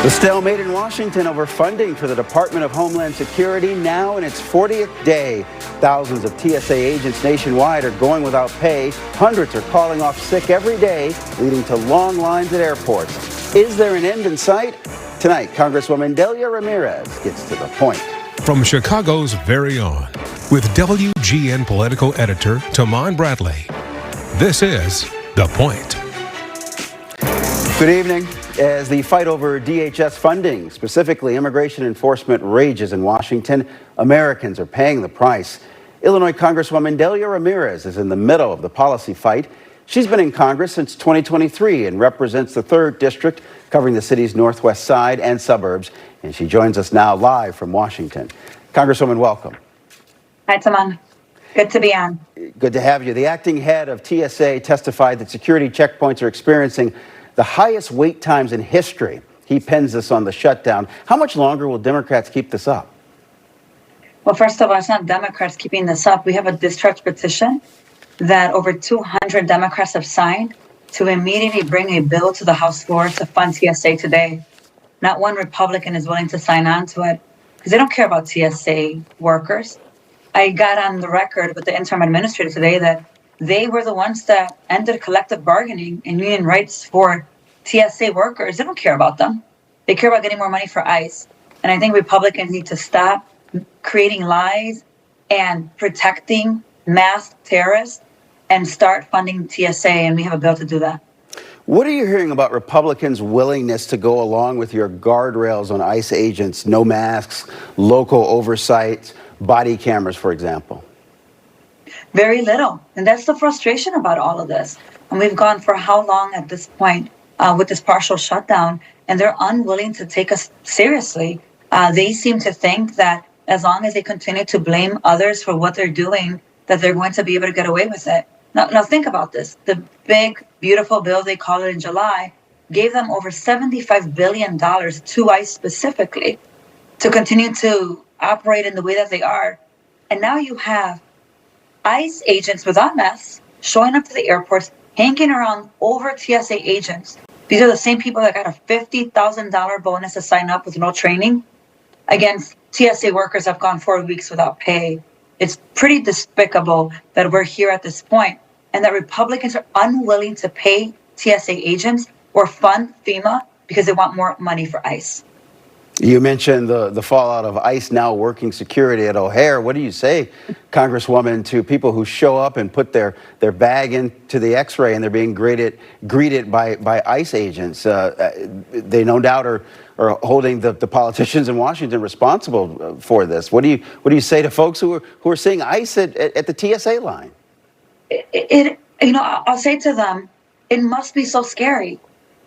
The stalemate in Washington over funding for the Department of Homeland Security now in its 40th day. Thousands of TSA agents nationwide are going without pay. Hundreds are calling off sick every day, leading to long lines at airports. Is there an end in sight? Tonight, Congresswoman Delia Ramirez gets to the point. From Chicago's very own, with WGN political editor Taman Bradley, this is The Point. Good evening. As the fight over DHS funding, specifically immigration enforcement, rages in Washington, Americans are paying the price. Illinois Congresswoman Delia Ramirez is in the middle of the policy fight. She's been in Congress since 2023 and represents the 3rd District, covering the city's northwest side and suburbs. And she joins us now live from Washington. Congresswoman, welcome. Hi, Taman. Good to be on. Good to have you. The acting head of TSA testified that security checkpoints are experiencing the highest wait times in history. He pins this on the shutdown. How much longer will Democrats keep this up? Well, first of all, it's not Democrats keeping this up. We have a discharge petition that over 200 Democrats have signed to immediately bring a bill to the House floor to fund TSA today. Not one Republican is willing to sign on to it because they don't care about TSA workers. I got on the record with the interim administrator today that they were the ones that ended collective bargaining and union rights for TSA workers. They don't care about them. They care about getting more money for ICE. And I think Republicans need to stop creating lies and protecting mass terrorists and start funding TSA. And we have a bill to do that. What are you hearing about Republicans' willingness to go along with your guardrails on ICE agents, no masks, local oversight, body cameras, for example? Very little. And that's the frustration about all of this. And we've gone for how long at this point with this partial shutdown, and they're unwilling to take us seriously. They seem to think that as long as they continue to blame others for what they're doing, that they're going to be able to get away with it. Now think about this. The big, beautiful bill, they call it in July, gave them over $75 billion to ICE specifically to continue to operate in the way that they are. And now you have ICE agents without masks showing up to the airports, hanging around over TSA agents. These are the same people that got a $50,000 bonus to sign up with no training. Against TSA workers have gone 4 weeks without pay. It's pretty despicable that we're here at this point and that Republicans are unwilling to pay TSA agents or fund FEMA because they want more money for ICE. You mentioned the fallout of ICE now working security at O'Hare. What do you say, Congresswoman, to people who show up and put their bag into the X-ray and they're being greeted by ICE agents? They no doubt are holding the politicians in Washington responsible for this. What do you say to folks who are seeing ICE at the TSA line? I'll say to them, it must be so scary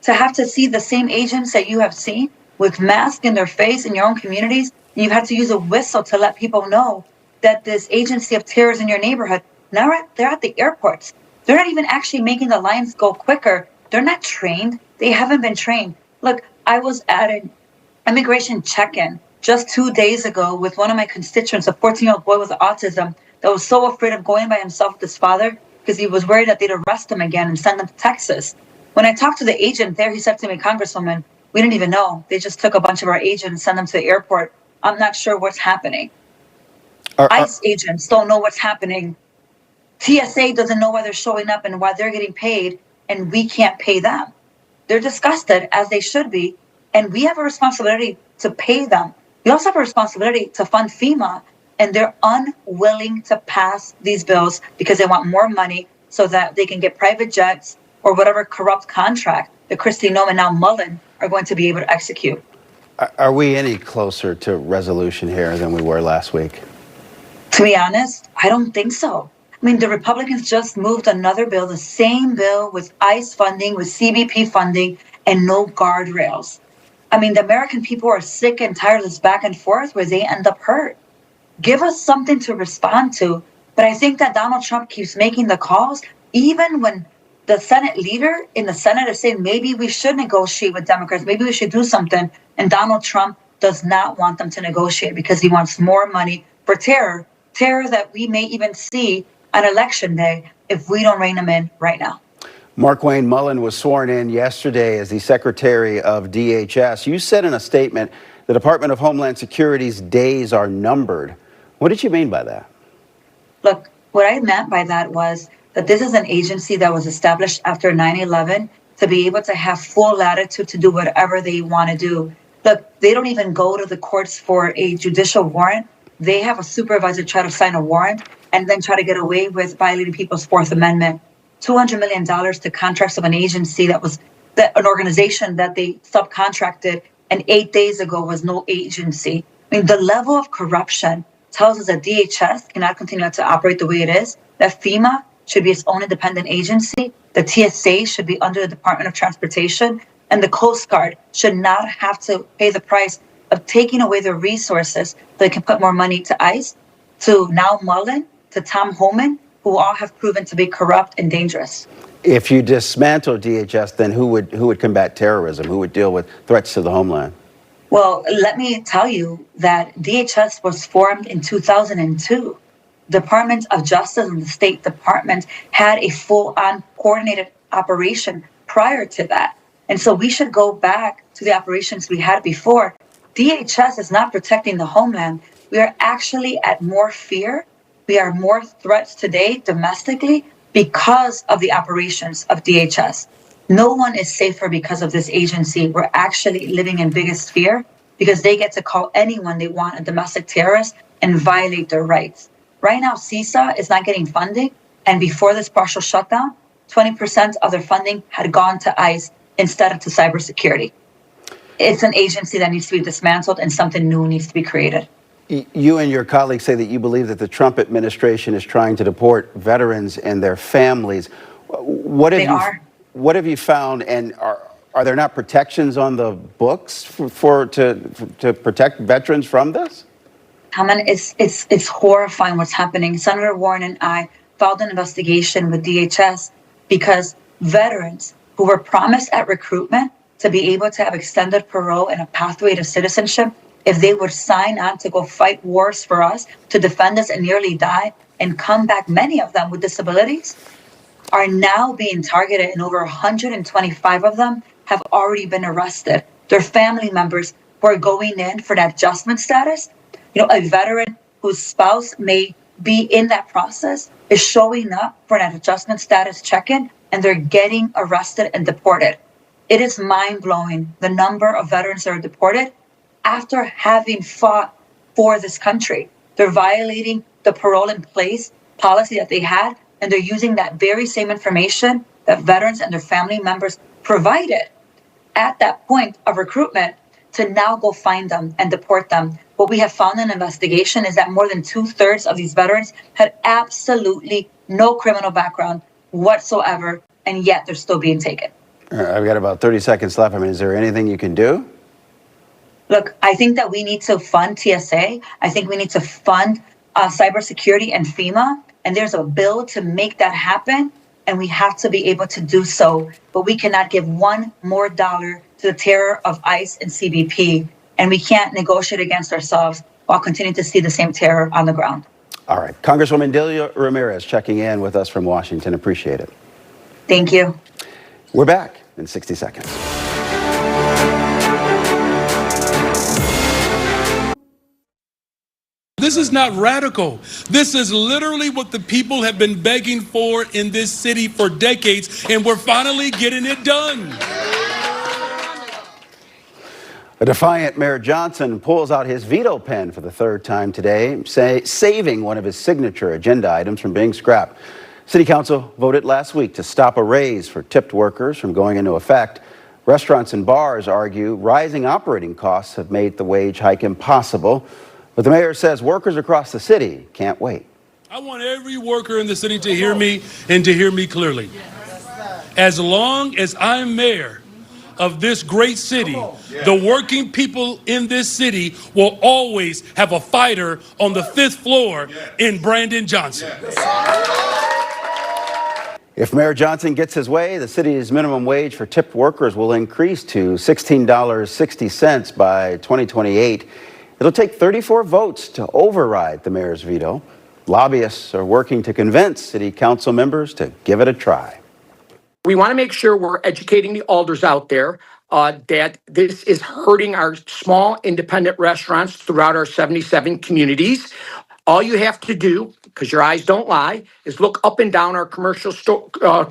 to have to see the same agents that you have seen with masks in their face in your own communities, and you've had to use a whistle to let people know that this agency of terror is in your neighborhood. Now they're at the airports. They're not even actually making the lines go quicker. They're not trained. They haven't been trained. Look, I was at an immigration check-in just 2 days ago with one of my constituents, a 14-year-old boy with autism that was so afraid of going by himself with his father because he was worried that they'd arrest him again and send him to Texas. When I talked to the agent there, he said to me, Congresswoman, we didn't even know. They just took a bunch of our agents and sent them to the airport. I'm not sure what's happening. ICE agents don't know what's happening. TSA doesn't know why they're showing up and why they're getting paid, and we can't pay them. They're disgusted, as they should be, and we have a responsibility to pay them. We also have a responsibility to fund FEMA, and they're unwilling to pass these bills because they want more money so that they can get private jets or whatever corrupt contract that Kristi Noem and now Mullen are going to be able to execute. Are we any closer to resolution here than we were last week? To be honest, I don't think so. I mean, the Republicans just moved another bill, the same bill with ICE funding, with CBP funding, and no guardrails. I mean, the American people are sick and tired of this back and forth where they end up hurt. Give us something to respond to. But I think that Donald Trump keeps making the calls, even when the Senate leader in the Senate is saying maybe we should negotiate with Democrats, maybe we should do something. And Donald Trump does not want them to negotiate because he wants more money for terror that we may even see on Election Day if we don't rein them in right now. Mark Wayne Mullen was sworn in yesterday as the Secretary of DHS. You said in a statement the Department of Homeland Security's days are numbered. What did you mean by that? Look, what I meant by that was that this is an agency that was established after 9/11 to be able to have full latitude to do whatever they want to do. Look, they don't even go to the courts for a judicial warrant. They have a supervisor try to sign a warrant and then try to get away with violating people's Fourth Amendment. $200 million to contracts of an agency an organization that they subcontracted, and 8 days ago was no agency. I mean, the level of corruption tells us that DHS cannot continue to operate the way it is, that FEMA should be its own independent agency, the TSA should be under the Department of Transportation, and the Coast Guard should not have to pay the price of taking away their resources so they can put more money to ICE, to now Mullen, to Tom Homan, who all have proven to be corrupt and dangerous. If you dismantle DHS, then who would combat terrorism? Who would deal with threats to the homeland? Well, let me tell you that DHS was formed in 2002. Department of Justice and the State Department had a full-on coordinated operation prior to that. And so we should go back to the operations we had before. DHS is not protecting the homeland. We are actually at more fear. We are more threats today domestically because of the operations of DHS. No one is safer because of this agency. We're actually living in biggest fear because they get to call anyone they want a domestic terrorist and violate their rights. Right now, CISA is not getting funding. And before this partial shutdown, 20% of their funding had gone to ICE instead of to cybersecurity. It's an agency that needs to be dismantled and something new needs to be created. You and your colleagues say that you believe that the Trump administration is trying to deport veterans and their families. What have you found, and are there not protections on the books to protect veterans from this? It's horrifying what's happening. Senator Warren and I filed an investigation with DHS because veterans who were promised at recruitment to be able to have extended parole and a pathway to citizenship, if they would sign on to go fight wars for us, to defend us and nearly die and come back, many of them with disabilities, are now being targeted, and over 125 of them have already been arrested. Their family members who are going in for that adjustment status, a veteran whose spouse may be in that process is showing up for an adjustment status check-in, and they're getting arrested and deported. It is mind-blowing, the number of veterans that are deported after having fought for this country. They're violating the parole in place policy that they had, and they're using that very same information that veterans and their family members provided at that point of recruitment to now go find them and deport them. What we have found in an investigation is that more than 2/3 of these veterans had absolutely no criminal background whatsoever, and yet they're still being taken. I've got about 30 seconds left. I mean, is there anything you can do? Look, I think that we need to fund TSA. I think we need to fund cybersecurity and FEMA. And there's a bill to make that happen. And we have to be able to do so. But we cannot give $1 more to the terror of ICE and CBP. And we can't negotiate against ourselves while continuing to see the same terror on the ground. All right. Congresswoman Delia Ramirez checking in with us from Washington. Appreciate it. Thank you. We're back in 60 seconds. This is not radical. This is literally what the people have been begging for in this city for decades, and we're finally getting it done. A defiant Mayor Johnson pulls out his veto pen for the third time today, saving one of his signature agenda items from being scrapped. City Council voted last week to stop a raise for tipped workers from going into effect. Restaurants and bars argue rising operating costs have made the wage hike impossible. But the mayor says workers across the city can't wait. I want every worker in the city to hear me and to hear me clearly. As long as I'm mayor of this great city, the working people in this city will always have a fighter on the 5th floor in Brandon Johnson. If Mayor Johnson gets his way, the city's minimum wage for tipped workers will increase to $16.60 by 2028. It'll take 34 votes to override the mayor's veto. Lobbyists are working to convince city council members to give it a try. we want to make sure we're educating the alders out there that this is hurting our small independent restaurants throughout our 77 communities. All you have to do, because your eyes don't lie, is look up and down our commercial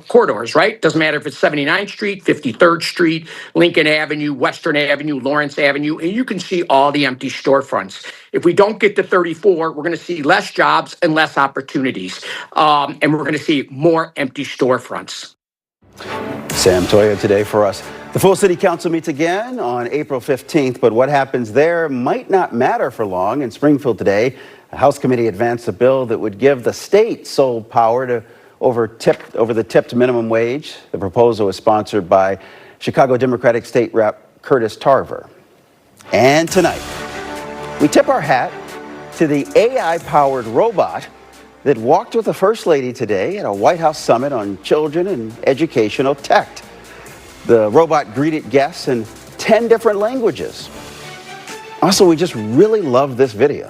corridors, right? Doesn't matter if it's 79th Street, 53rd Street, Lincoln Avenue, Western Avenue, Lawrence Avenue, and you can see all the empty storefronts. If we don't get to 34, we're going to see less jobs and less opportunities, and we're going to see more empty storefronts. Sam Toia today for us. The full city council meets again on April 15th, but what happens there might not matter for long. In Springfield today, a House committee advanced a bill that would give the state sole power to over the tipped minimum wage. The proposal was sponsored by Chicago Democratic State Rep Curtis Tarver. And tonight, we tip our hat to the AI-powered robot that walked with the First Lady today at a White House summit on children and educational tech. The robot greeted guests in 10 different languages. Also, we just really love this video.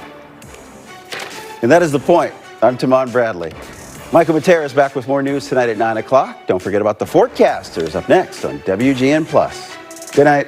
And that is The Point. I'm Timon Bradley. Michael Matera is back with more news tonight at 9 o'clock. Don't forget about the forecasters up next on WGN+. Good night.